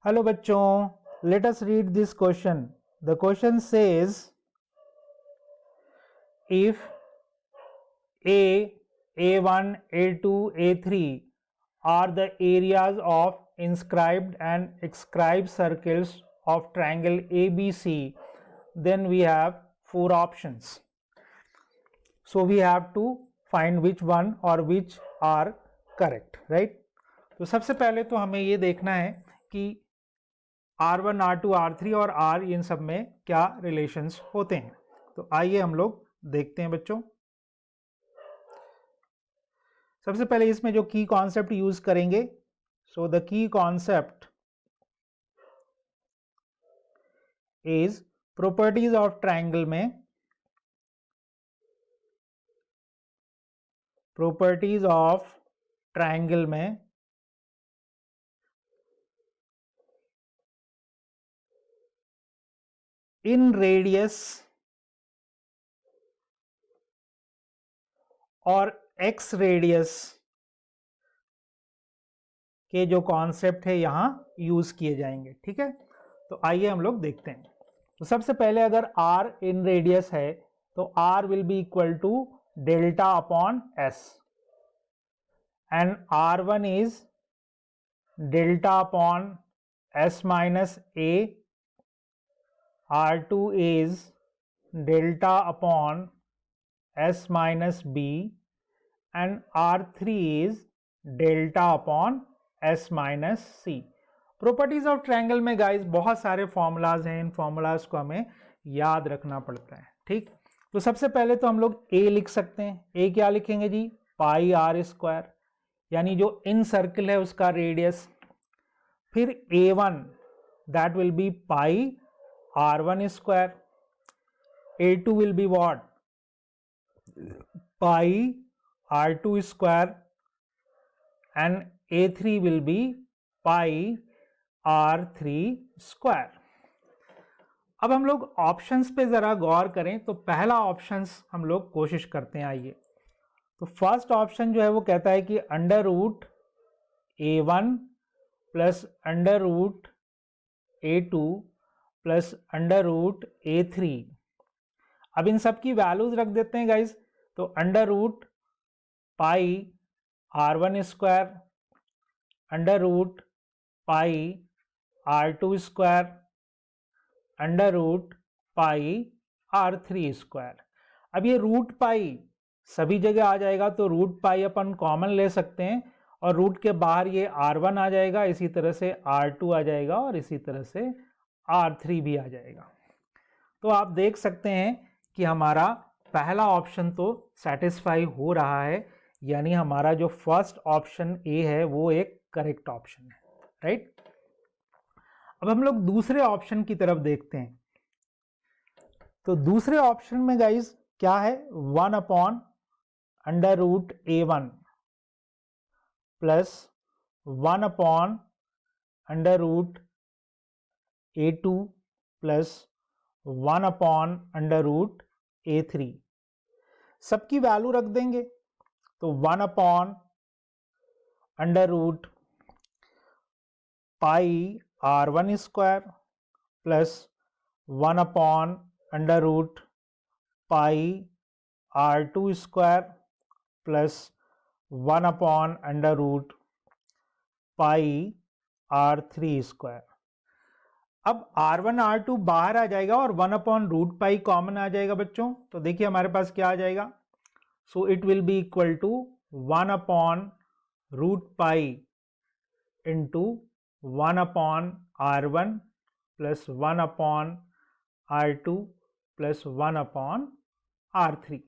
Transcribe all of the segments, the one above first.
Hello बच्चों, let us read this question. The question says if A1, A2, A3 are the areas of inscribed and inscribed circles of triangle ABC, then we have four options. So we have to find which one or which are correct, right? तो सबसे पहले तो हमें ये देखना है कि R1, R2, R3 और R इन सब में क्या रिलेशंस होते हैं. तो आइए हम लोग देखते हैं बच्चों. सबसे पहले इसमें जो की कॉन्सेप्ट यूज करेंगे, so the key concept is properties of triangle में इन रेडियस और एक्स रेडियस के जो कॉन्सेप्ट है यहां यूज किए जाएंगे. ठीक है, तो आइए हम लोग देखते हैं. तो सबसे पहले अगर r इन रेडियस है तो r will be equal to delta upon s and r1 is delta upon s minus a, r2 is delta upon s minus b and r3 is delta upon s minus c. Properties of triangle में guys बहुत सारे formulas हैं, इन formulas को हमें याद रखना पड़ता है. ठीक, तो सबसे पहले तो हम लोग a लिख सकते हैं. a क्या लिखेंगे जी? पाई आर स्क्वायर, यानी जो इन सर्किल है उसका रेडियस. फिर a1 that will be pi r1 square, a2 will be what? Pi r2 square and a3 will be pi r3 square. अब हम लोग ऑप्शंस पे जरा गौर करें तो पहला ऑप्शंस हम लोग कोशिश करते हैं. आइए, तो फर्स्ट ऑप्शन जो है वो कहता है कि under root a1 plus under root a2 plus under root a3. अब इन सब की वैल्यूज रख देते हैं गाइज. तो under root pi r1 square, under root pi r2 square, under root pi r3 square. अब ये रूट पाई सभी जगह आ जाएगा तो रूट पाई अपन कॉमन ले सकते हैं और रूट के बाहर ये r1 आ जाएगा, इसी तरह से r2 आ जाएगा और इसी तरह से r3 भी आ जाएगा. तो आप देख सकते हैं कि हमारा पहला ऑप्शन तो सेटिस्फाई हो रहा है, यानी हमारा जो फर्स्ट ऑप्शन ए है वो एक करेक्ट ऑप्शन है. राइट, अब हम लोग दूसरे ऑप्शन की तरफ देखते हैं. तो दूसरे ऑप्शन में गाइज क्या है? 1 upon under root a1 plus 1 upon under root a2 plus 1 upon under root a3. सबकी वैल्यू रख देंगे. तो 1 upon under root pi r1 square plus 1 upon under root pi r2 square plus 1 upon under root pi r3 square. अब r1 r2 बाहर आ जाएगा और 1 upon root pi common आ जाएगा बच्चों. तो देखिए हमारे पास क्या आ जाएगा. सो it will be equal to 1 upon root pi into 1 upon r1 plus 1 upon r2 plus 1 upon r3.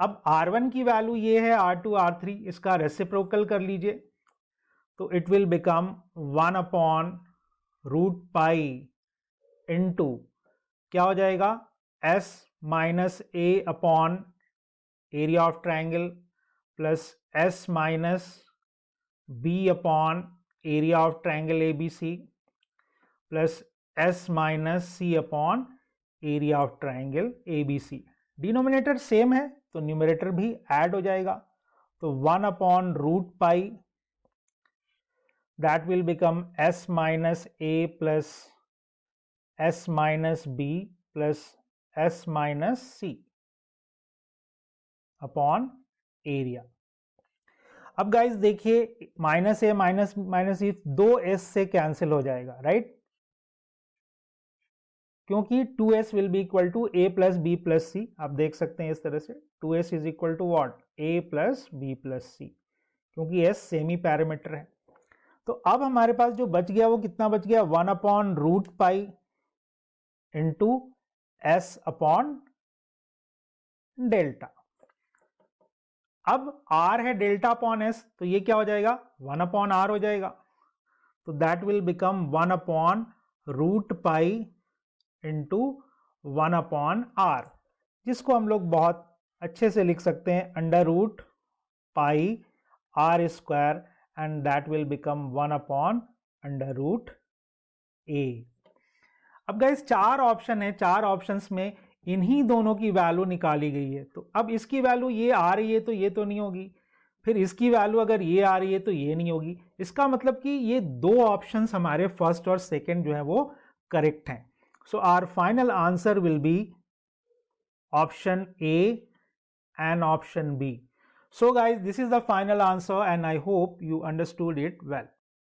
अब r1 की वैल्यू ये है, r2 r3, इसका रेसिप्रोकल कर लीजिए. तो it will become 1 upon root pi into क्या हो जाएगा? s minus a upon area of triangle plus s minus b upon area of triangle ABC plus s minus c upon area of triangle ABC. Denominator same है तो numerator भी add हो जाएगा. तो 1 upon root pi that will become s minus a plus s minus b plus s minus c upon area. अब guys देखिए minus a minus minus e दो s से कैंसिल हो जाएगा, राइट, क्योंकि 2s will be equal to a plus b plus c. आप देख सकते हैं इस तरह से 2s is equal to what a plus b plus c, क्योंकि s सेमी पैरामीटर है। तो अब हमारे पास जो बच गया वो कितना बच गया, 1 upon root pi into S upon delta. अब r है डेल्टा अपॉन एस, तो ये क्या हो जाएगा 1 अपॉन r हो जाएगा। तो that will become 1 upon root pi into 1 upon r, जिसको हम लोग बहुत अच्छे से लिख सकते हैं under root pi r square, and that will become 1 upon under root a. अब गाइस चार ऑप्शन है, चार ऑप्शंस में इन्हीं दोनों की वैल्यू निकाली गई है। तो अब इसकी वैल्यू ये आ रही है तो ये तो नहीं होगी, फिर इसकी वैल्यू अगर ये आ रही है तो ये नहीं होगी। इसका मतलब कि ये दो ऑप्शंस हमारे फर्स्ट और सेकंड जो है वो करेक्ट हैं। So our final answer will be option A and option B. So guys, this is the final answer and I hope you understood it well.